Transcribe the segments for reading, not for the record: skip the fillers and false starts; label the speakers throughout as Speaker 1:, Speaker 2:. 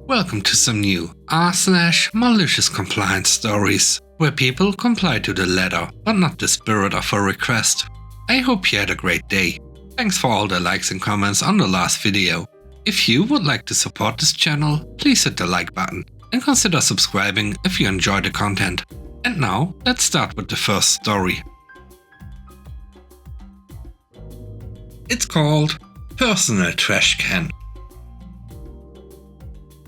Speaker 1: Welcome to some new r/malicious compliance stories, where people comply to the letter but not the spirit of a request. I hope you had a great day. Thanks for all the likes and comments on the last video. If you would like to support this channel, please hit the like button and consider subscribing if you enjoy the content. And now, let's start with the first story. It's called Personal Trash Can.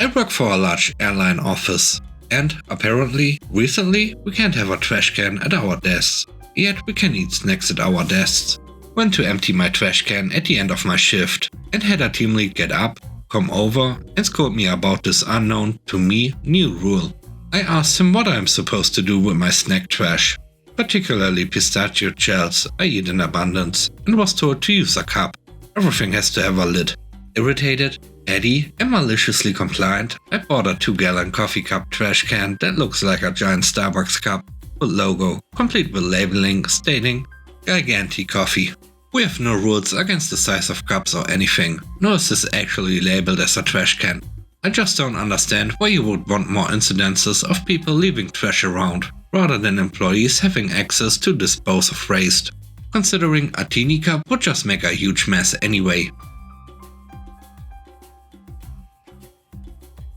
Speaker 1: I work for a large airline office, and apparently, recently, we can't have a trash can at our desks, yet we can eat snacks at our desks. Went to empty my trash can at the end of my shift, and had a team lead get up, come over, and scold me about this unknown, to me, new rule. I asked him what I am supposed to do with my snack trash, particularly pistachio shells I eat in abundance, and was told to use a cup. Everything has to have a lid. Irritated, Eddie, and maliciously compliant, I bought a 2-gallon coffee cup trash can that looks like a giant Starbucks cup, with logo, complete with labeling stating, Gigantic Coffee. We have no rules against the size of cups or anything, nor is this actually labeled as a trash can. I just don't understand why you would want more incidences of people leaving trash around, rather than employees having access to dispose of waste, considering a teeny cup would just make a huge mess anyway.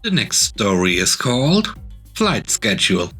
Speaker 1: The next story is called Flight Schedule.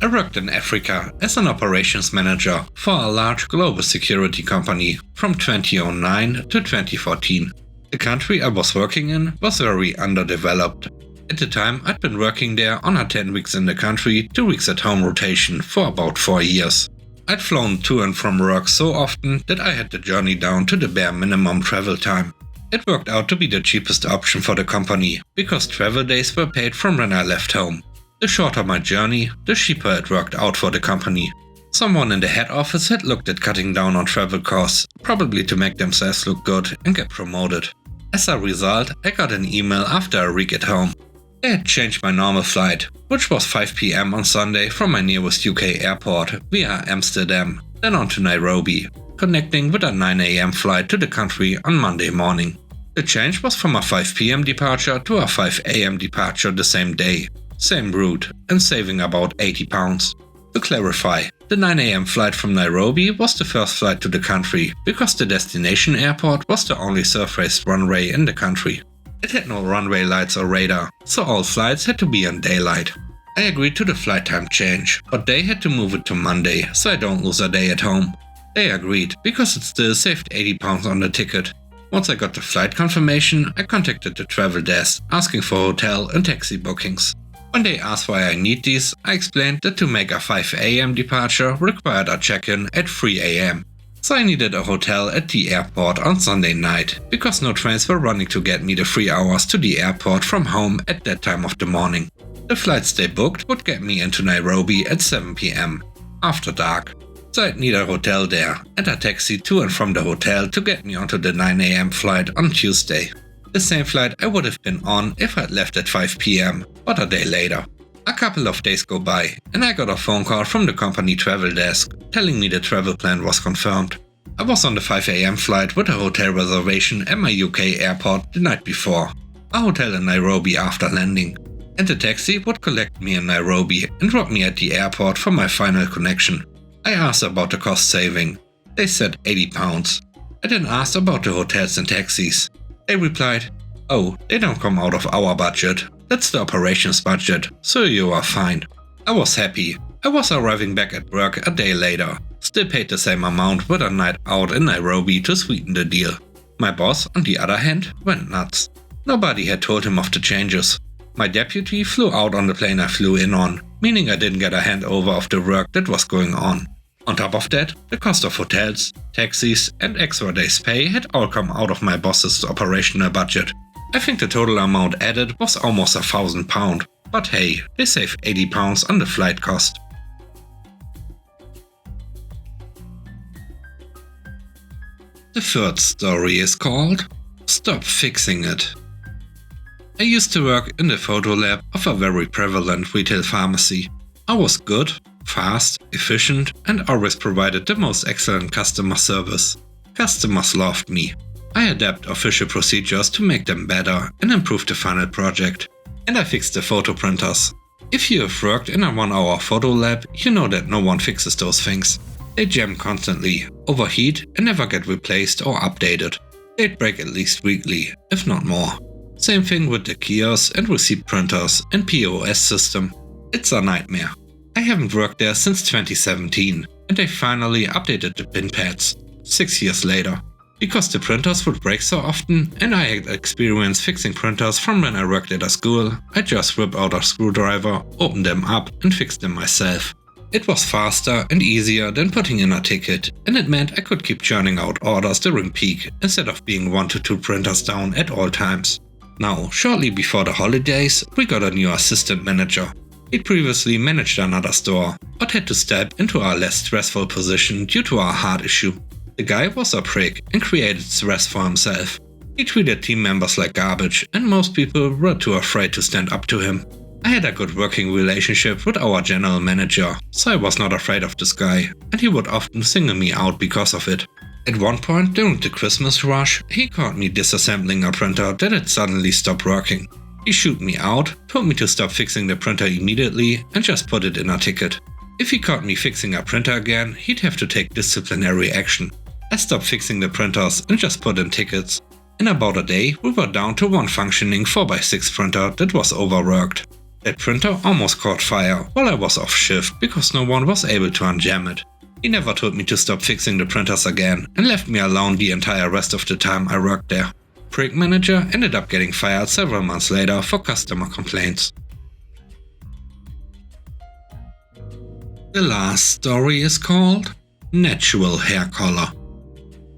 Speaker 1: I worked in Africa as an operations manager for a large global security company from 2009 to 2014. The country I was working in was very underdeveloped. At the time, I'd been working there on a 10 weeks in the country, 2 weeks at home rotation for about 4 years. I'd flown to and from work so often that I had the journey down to the bare minimum travel time. It worked out to be the cheapest option for the company, because travel days were paid from when I left home. The shorter my journey, the cheaper it worked out for the company. Someone in the head office had looked at cutting down on travel costs, probably to make themselves look good and get promoted. As a result, I got an email after a week at home. They had changed my normal flight, which was 5 PM on Sunday from my nearest UK airport via Amsterdam, then on to Nairobi, connecting with a 9 AM flight to the country on Monday morning. The change was from a 5 PM departure to a 5 AM departure the same day, same route, and saving about £80. To clarify, the 9 AM flight from Nairobi was the first flight to the country, because the destination airport was the only surface runway in the country. It had no runway lights or radar, so all flights had to be on daylight. I agreed to the flight time change, but they had to move it to Monday, so I don't lose a day at home. They agreed, because it still saved £80 on the ticket. Once I got the flight confirmation, I contacted the travel desk, asking for hotel and taxi bookings. When they asked why I need these, I explained that to make a 5 AM departure required a check-in at 3 AM. So I needed a hotel at the airport on Sunday night, because no trains were running to get me the 3 hours to the airport from home at that time of the morning. The flights they booked would get me into Nairobi at 7 PM, after dark. So I'd need a hotel there, and a taxi to and from the hotel to get me onto the 9 AM flight on Tuesday. The same flight I would have been on if I'd left at 5 PM, but a day later. A couple of days go by, and I got a phone call from the company travel desk, telling me the travel plan was confirmed. I was on the 5 AM flight with a hotel reservation at my UK airport the night before, a hotel in Nairobi after landing, and the taxi would collect me in Nairobi and drop me at the airport for my final connection. I asked about the cost saving. They said £80. I then asked about the hotels and taxis. They replied, "Oh, they don't come out of our budget. That's the operations budget, so you are fine." I was happy. I was arriving back at work a day later. Still paid the same amount with a night out in Nairobi to sweeten the deal. My boss, on the other hand, went nuts. Nobody had told him of the changes. My deputy flew out on the plane I flew in on, meaning I didn't get a handover of the work that was going on. On top of that, the cost of hotels, taxis, and extra days pay had all come out of my boss's operational budget. I think the total amount added was almost £1,000, but hey, they saved £80 on the flight cost. The third story is called Stop Fixing It. I used to work in the photo lab of a very prevalent retail pharmacy. I was good, fast, efficient, and always provided the most excellent customer service. Customers loved me. I adapt official procedures to make them better and improve the final project. And I fix the photo printers. If you have worked in a 1-hour photo lab, you know that no one fixes those things. They jam constantly, overheat and never get replaced or updated. They'd break at least weekly, if not more. Same thing with the kiosk and receipt printers and POS system. It's a nightmare. I haven't worked there since 2017 and they finally updated the pin pads, 6 years later. Because the printers would break so often and I had experience fixing printers from when I worked at a school, I just whipped out a screwdriver, opened them up and fixed them myself. It was faster and easier than putting in a ticket, and it meant I could keep churning out orders during peak instead of being 1 to 2 printers down at all times. Now, shortly before the holidays, we got a new assistant manager. He'd previously managed another store, but had to step into a less stressful position due to a heart issue. The guy was a prick and created stress for himself. He treated team members like garbage and most people were too afraid to stand up to him. I had a good working relationship with our general manager, so I was not afraid of this guy, and he would often single me out because of it. At one point during the Christmas rush, he caught me disassembling a printer that had suddenly stopped working. He shooed me out, told me to stop fixing the printer immediately and just put it in a ticket. If he caught me fixing a printer again, he'd have to take disciplinary action. I stopped fixing the printers and just put in tickets. In about a day, we were down to one functioning 4x6 printer that was overworked. That printer almost caught fire while I was off shift because no one was able to unjam it. He never told me to stop fixing the printers again and left me alone the entire rest of the time I worked there. Prick manager ended up getting fired several months later for customer complaints. The last story is called Natural Hair Color.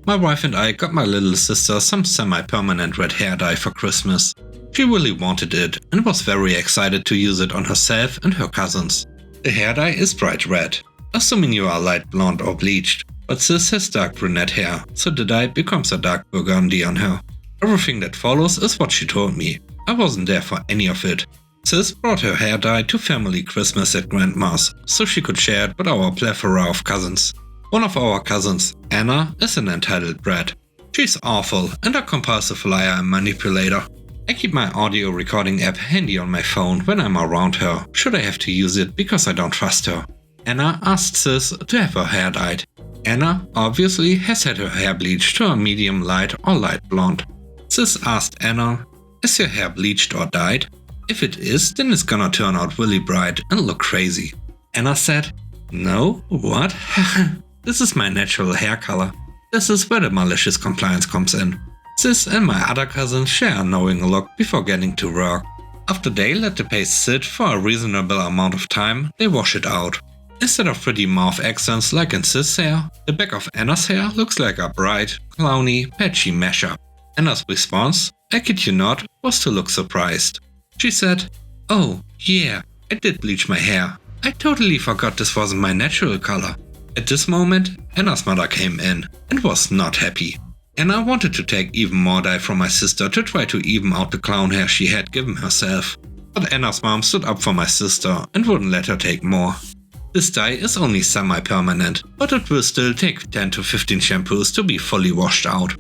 Speaker 1: My wife and I got my little sister some semi-permanent red hair dye for Christmas. She really wanted it and was very excited to use it on herself and her cousins. The hair dye is bright red, assuming you are light blonde or bleached, but Sis has dark brunette hair, so the dye becomes a dark burgundy on her. Everything that follows is what she told me. I wasn't there for any of it. Sis brought her hair dye to family Christmas at Grandma's, so she could share it with our plethora of cousins. One of our cousins, Anna, is an entitled brat. She's awful and a compulsive liar and manipulator. I keep my audio recording app handy on my phone when I'm around her, should I have to use it because I don't trust her. Anna asked Sis to have her hair dyed. Anna obviously has had her hair bleached to a medium light or light blonde. Sis asked Anna, "Is your hair bleached or dyed? If it is, then it's gonna turn out really bright and look crazy." Anna said, "No, what? This is my natural hair color. This is where the malicious compliance comes in." Sis and my other cousin share a knowing look before getting to work. After they let the paste sit for a reasonable amount of time, they wash it out. Instead of pretty mauve accents like in Sis' hair, the back of Anna's hair looks like a bright, clowny, patchy mashup. Anna's response, I kid you not, was to look surprised. She said, "Oh, yeah, I did bleach my hair. I totally forgot this wasn't my natural color." At this moment, Anna's mother came in and was not happy. Anna wanted to take even more dye from my sister to try to even out the clown hair she had given herself. But Anna's mom stood up for my sister and wouldn't let her take more. This dye is only semi-permanent, but it will still take 10 to 15 shampoos to be fully washed out.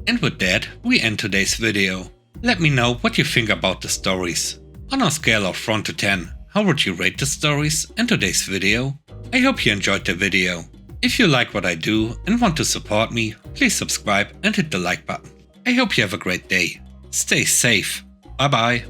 Speaker 1: And with that, we end today's video. Let me know what you think about the stories. On a scale of 1 to 10, how would you rate the stories and today's video? I hope you enjoyed the video. If you like what I do and want to support me, please subscribe and hit the like button. I hope you have a great day. Stay safe. Bye bye.